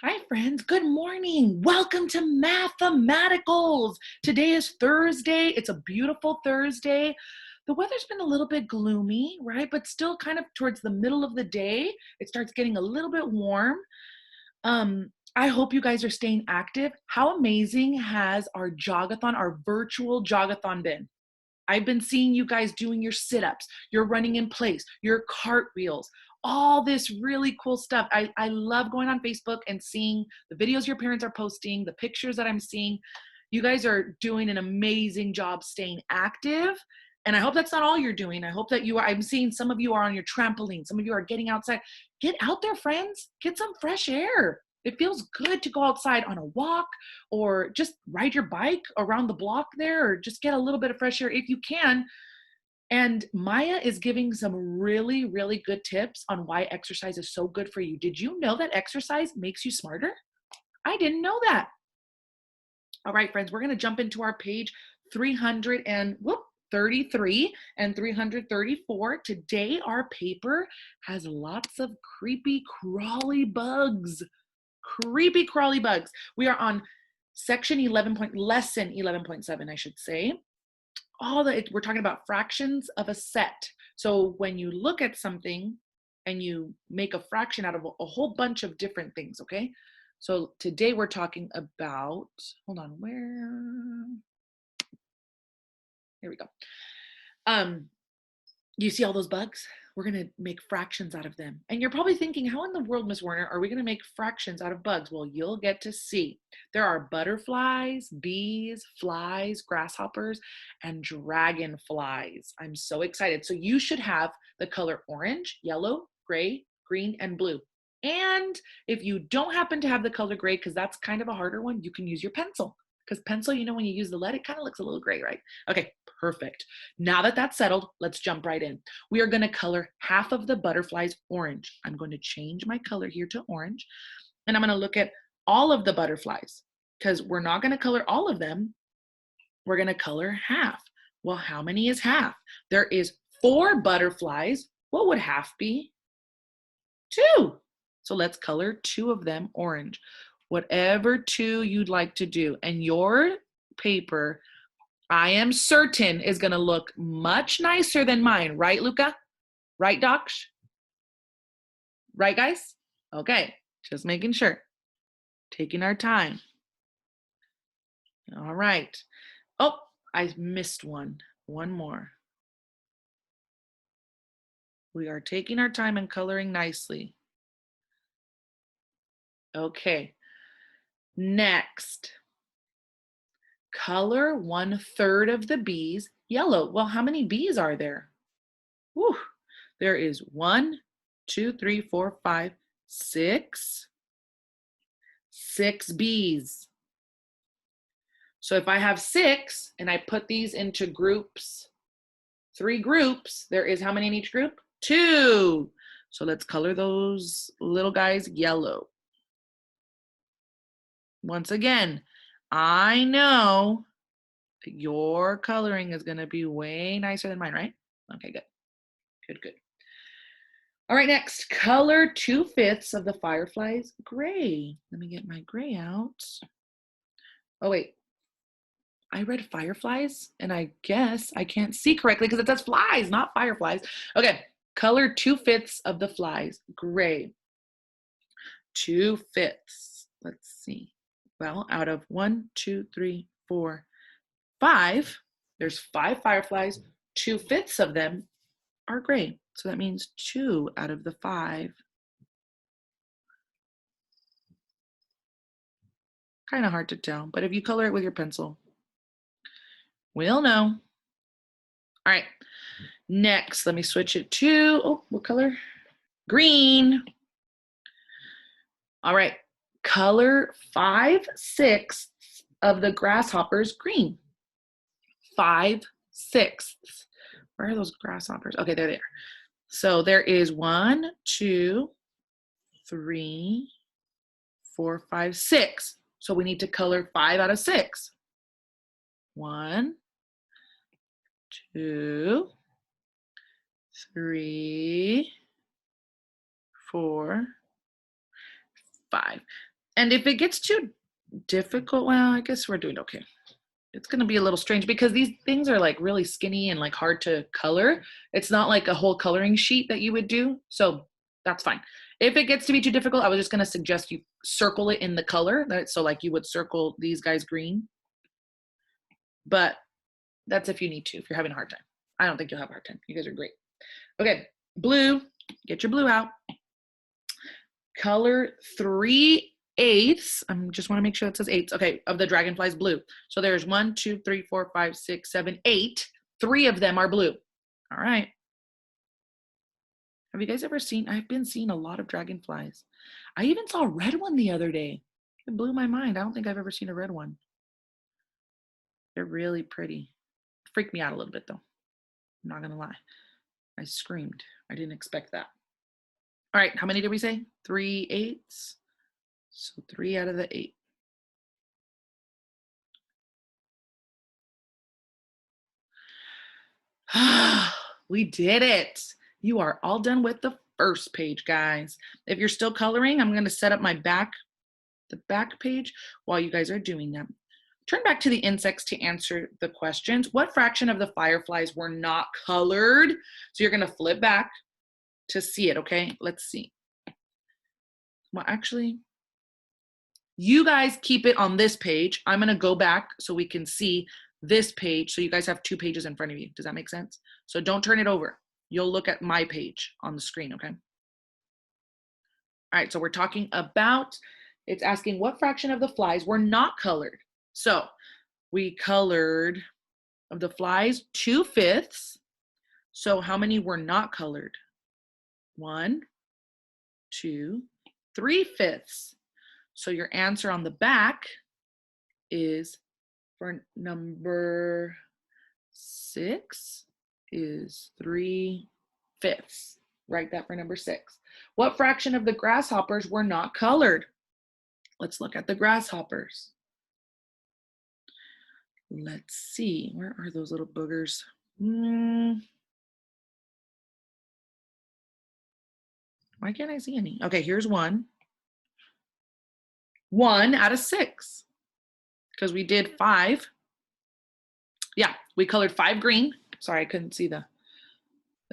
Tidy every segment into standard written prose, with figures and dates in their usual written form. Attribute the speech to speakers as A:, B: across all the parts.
A: Hi, friends. Good morning. Welcome to Mathematicals. Today is Thursday. It's a beautiful Thursday. The weather's been a little bit gloomy, right? But still kind of towards the middle of the day, it starts getting a little bit warm. I hope you guys are staying active. How amazing has our jogathon, our virtual jogathon been? I've been seeing you guys doing your sit-ups, your running in place, your cartwheels, all this really cool stuff. I love going on Facebook and seeing the videos your parents are posting, the pictures that I'm seeing. You guys are doing an amazing job staying active. And I hope that's not all you're doing. I hope that you are, I'm seeing some of you are on your trampoline. Some of you are getting outside. Get out there, friends. Get some fresh air. It feels good to go outside on a walk or just ride your bike around the block there or just get a little bit of fresh air if you can. And Maya is giving some really, really good tips on why exercise is so good for you. Did you know that exercise makes you smarter? I didn't know that. All right, friends, we're going to jump into our page 333 and 334. Today, our paper has lots of creepy, crawly bugs. Creepy, crawly bugs. We are on section lesson 11.7, I should say. We're talking about fractions of a set. So when you look at something and you make a fraction out of a whole bunch of different things, okay? So today we're talking about, hold on, here we go. You see all those bugs? We're gonna make fractions out of them. And you're probably thinking, how in the world, Miss Werner, are we gonna make fractions out of bugs? Well, you'll get to see. There are butterflies, bees, flies, grasshoppers, and dragonflies. I'm so excited. So you should have the color orange, yellow, gray, green, and blue. And if you don't happen to have the color gray, because that's kind of a harder one, you can use your pencil. Because pencil, when you use the lead, it kind of looks a little gray, right? Okay, perfect. Now that that's settled, let's jump right in. We are going to color half of the butterflies orange. I'm going to change my color here to orange. And I'm going to look at all of the butterflies because we're not going to color all of them. We're going to color half. Well, how many is half? There is 4 butterflies. What would half be? 2. So let's color 2 of them orange. Whatever 2 you'd like to do. And your paper, I am certain, is going to look much nicer than mine. Right, Luca? Right, Docs? Right, guys? Okay, just making sure. Taking our time. All right. Oh, I missed one. One more. We are taking our time and coloring nicely. Okay. Next. Color 1/3 of the bees yellow. Well, how many bees are there? Whew. There is 1, 2, 3, 4, 5, 6. 6 bees. So if I have 6 and I put these into groups, 3 groups, there is how many in each group? 2. So let's color those little guys yellow. Once again, I know your coloring is going to be way nicer than mine, right? Okay, good. Good, good. All right, next, color 2/5 of the fireflies gray. Let me get my gray out. Oh, wait. I read fireflies, and I guess I can't see correctly because it says flies, not fireflies. Okay, color 2/5 of the flies gray. 2/5. Let's see. Well, out of 1, 2, 3, 4, 5, there's 5 fireflies. 2/5 of them are gray. So that means 2 out of the 5. Kind of hard to tell, but if you color it with your pencil, we'll know. All right, next, let me switch it to, oh, what color? Green. All right, color 5/6 of the grasshoppers green. 5/6. Where are those grasshoppers? Okay, there they are. So there is 1, 2, 3, 4, 5, 6. So we need to color 5 out of 6. 1, 2, 3, 4, 5. And if it gets too difficult, well, I guess we're doing okay. It's going to be a little strange because these things are like really skinny and like hard to color. It's not like a whole coloring sheet that you would do. So that's fine. If it gets to be too difficult, I was just going to suggest you circle it in the color. So like you would circle these guys green. But that's if you need to, if you're having a hard time. I don't think you'll have a hard time. You guys are great. Okay, blue. Get your blue out. Color 3/8. I just want to make sure it says eighths. Okay, of the dragonfly's blue. So there's 1, 2, 3, 4, 5, 6, 7, 8. 3 of them are blue. All right. Have you guys ever seen? I've been seeing a lot of dragonflies. I even saw a red one the other day. It blew my mind. I don't think I've ever seen a red one. They're really pretty. Freaked me out a little bit though. I'm not gonna lie. I screamed. I didn't expect that. All right, how many did we say? 3/8. So 3 out of the 8. We did it. You are all done with the first page, guys. If you're still coloring, I'm going to set up the back page while you guys are doing that. Turn back to the insects to answer the questions. What fraction of the fireflies were not colored? So you're going to flip back to see it, okay? Let's see. Well, actually, you guys keep it on this page. I'm going to go back so we can see this page. So you guys have 2 pages in front of you. Does that make sense? So don't turn it over. You'll look at my page on the screen, okay? All right, so we're talking about, it's asking what fraction of the flies were not colored. So we colored of the flies 2/5. So how many were not colored? 1, 2, 3/5. So your answer on the back is for number 6 is 3/5. Write that for number 6. What fraction of the grasshoppers were not colored? Let's look at the grasshoppers. Let's see, where are those little boogers? Why can't I see any? Okay, here's 1. 1 out of 6, because we did 5. Yeah, we colored 5 green. Sorry, I couldn't see the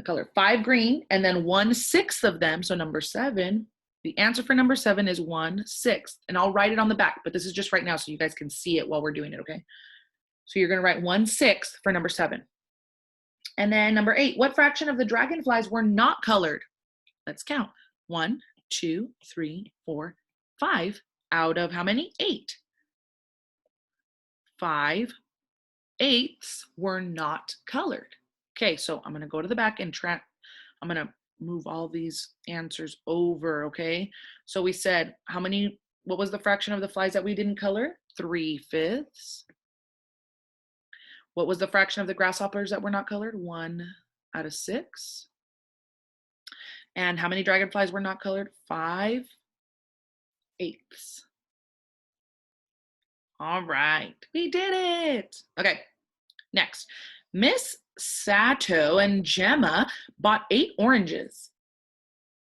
A: color. 5 green, and then 1/6 of them, so number 7. The answer for number 7 is 1/6, and I'll write it on the back, but this is just right now so you guys can see it while we're doing it, okay? So you're gonna write 1/6 for number 7. And then number 8, what fraction of the dragonflies were not colored? Let's count. 1, 2, 3, 4, 5 out of how many? 8. 5/8 were not colored. Okay, so I'm gonna go to the back and I'm gonna move all these answers over, okay? So we said what was the fraction of the flies that we didn't color? 3/5. What was the fraction of the grasshoppers that were not colored? 1 out of 6. And how many dragonflies were not colored? 5/8. All right, we did it. Okay, next. Miss Sato and Gemma bought 8 oranges.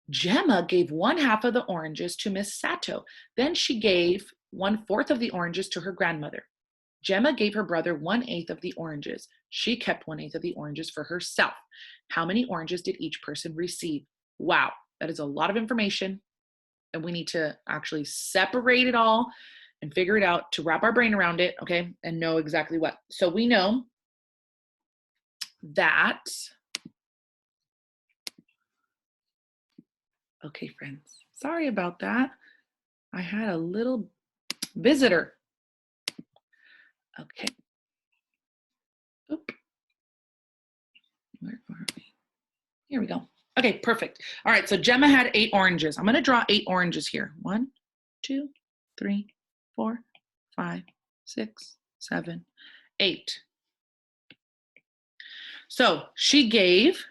A: Gemma gave 1/2 of the oranges to Miss Sato. Then she gave 1/4 of the oranges to her grandmother. Gemma gave her brother 1/8 of the oranges. She kept 1/8 of the oranges for herself. How many oranges did each person receive? Wow, that is a lot of information. And we need to actually separate it all and figure it out to wrap our brain around it, okay, and know exactly what. So we know that, okay, friends, sorry about that. I had a little visitor. Okay. Oop. Where are we? Here we go. Okay, perfect. All right, so Gemma had 8 oranges. I'm going to draw 8 oranges here. 1, 2, 3, 4, 5, 6, 7, 8. So she gave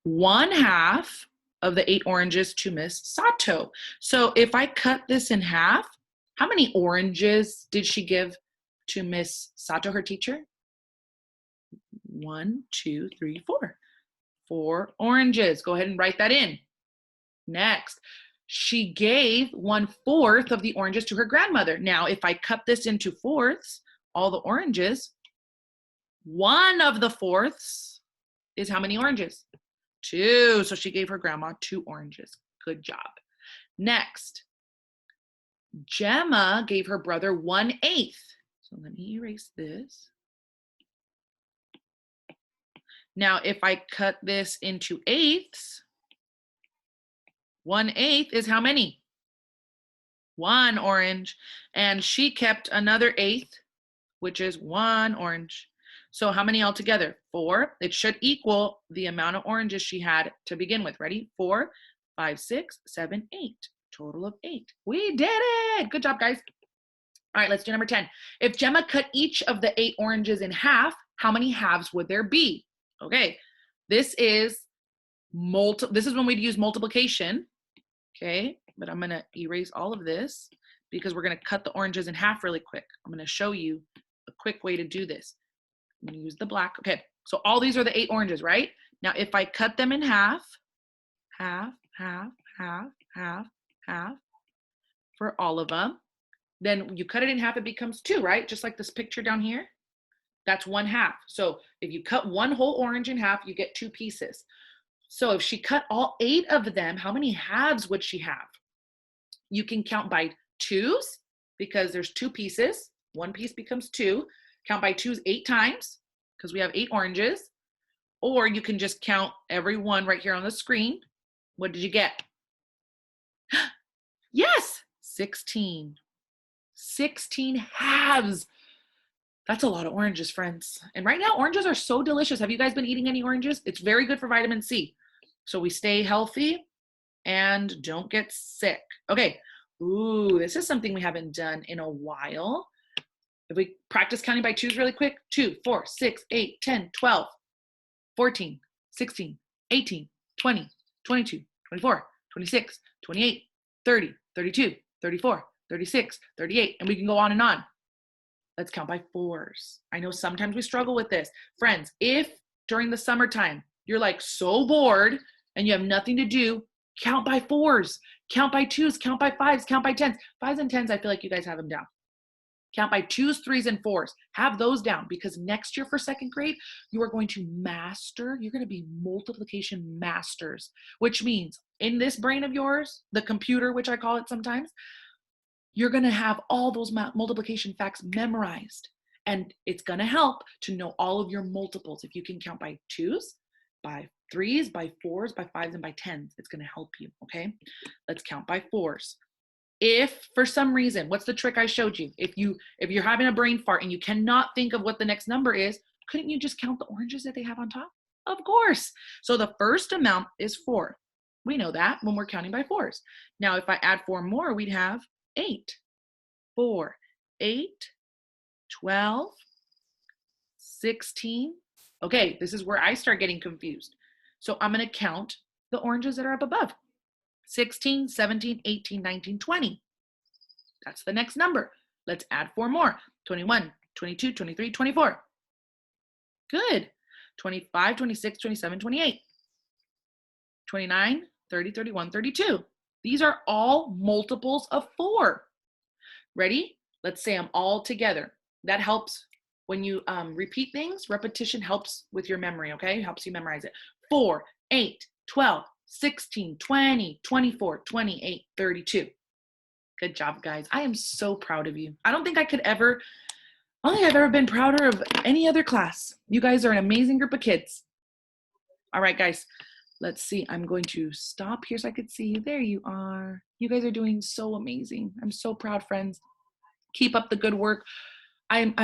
A: 1/2 of the 8 oranges to Miss Sato. So if I cut this in half, how many oranges did she give to Miss Sato, her teacher? 1, 2, 3, 4. 4 oranges. Go ahead and write that in. Next, She gave 1/4 of the oranges to her grandmother. Now, if I cut this into fourths, all the oranges, one of the fourths is how many oranges? 2. So she gave her grandma 2 oranges. Good job. Next, Gemma gave her brother 1/8. So let me erase this. Now, if I cut this into eighths, 1/8 is how many? 1 orange. And she kept another eighth, which is 1 orange. So how many altogether? 4. It should equal the amount of oranges she had to begin with. Ready? 4, 5, 6, 7, 8. Total of 8. We did it. Good job, guys. All right, let's do number 10. If Gemma cut each of the 8 oranges in half, how many halves would there be? Okay, this is when we'd use multiplication. Okay, but I'm gonna erase all of this because we're gonna cut the oranges in half really quick. I'm gonna show you a quick way to do this. I'm gonna use the black. Okay, so all these are the 8 oranges, right? Now, if I cut them in half, half, half, half, half, half, for all of them, then you cut it in half, it becomes 2, right? Just like this picture down here. That's 1/2. So if you cut one whole orange in half, you get 2 pieces. So if she cut all 8 of them, how many halves would she have? You can count by 2s because there's 2 pieces. 1 piece becomes 2. Count by 2s 8 times because we have 8 oranges. Or you can just count every one right here on the screen. What did you get? Yes, 16. 16 halves. That's a lot of oranges, friends. And right now, oranges are so delicious. Have you guys been eating any oranges? It's very good for vitamin C. So we stay healthy and don't get sick. Okay. Ooh, this is something we haven't done in a while. If we practice counting by 2s really quick, 2, 4, 6, 8, 10, 12, 14, 16, 18, 20, 22, 24, 26, 28, 30, 32, 34, 36, 38, and we can go on and on. Let's count by 4s. I know sometimes we struggle with this. Friends, if during the summertime you're like so bored and you have nothing to do, count by 4s, count by 2s, count by 5s, count by 10s. 5s and 10s, I feel like you guys have them down. Count by 2s, 3s, and 4s. Have those down because next year for 2nd grade, you are going to master, you're going to be multiplication masters, which means in this brain of yours, the computer, which I call it sometimes, you're going to have all those multiplication facts memorized. And it's going to help to know all of your multiples. If you can count by 2s, by 3s, by 4s, by 5s, and by 10s, it's going to help you, okay? Let's count by 4s. If for some reason, what's the trick I showed you? If you're having a brain fart and you cannot think of what the next number is, couldn't you just count the oranges that they have on top? Of course. So the first amount is 4. We know that when we're counting by 4s. Now, if I add 4 more, we'd have 8. 4, 8, 12, 16. Okay, this is where I start getting confused. So I'm going to count the oranges that are up above. 16, 17, 18, 19, 20. That's the next number. Let's add 4 more. 21, 22, 23, 24. Good. 25, 26, 27, 28. 29, 30, 31, 32. These are all multiples of 4. Ready? Let's say them all together. That helps when you repeat things. Repetition helps with your memory, okay? Helps you memorize it. 4, 8, 12, 16, 20, 24, 28, 32. Good job, guys. I am so proud of you. I don't think I've ever been prouder of any other class. You guys are an amazing group of kids. All right, guys. Let's see. I'm going to stop here so I could see you. There you are. You guys are doing so amazing. I'm so proud, friends. Keep up the good work. I'm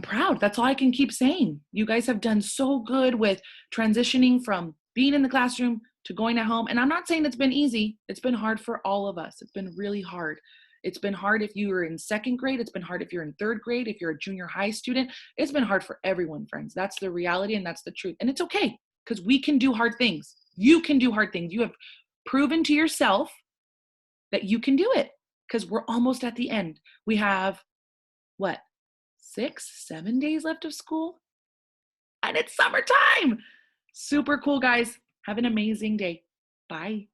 A: proud. That's all I can keep saying. You guys have done so good with transitioning from being in the classroom to going at home. And I'm not saying it's been easy. It's been hard for all of us. It's been really hard. It's been hard if you were in 2nd grade. It's been hard if you're in 3rd grade, if you're a junior high student. It's been hard for everyone, friends. That's the reality and that's the truth. And it's okay because we can do hard things. You can do hard things. You have proven to yourself that you can do it because we're almost at the end. We have, what, 6, 7 days left of school? And it's summertime. Super cool, guys. Have an amazing day. Bye.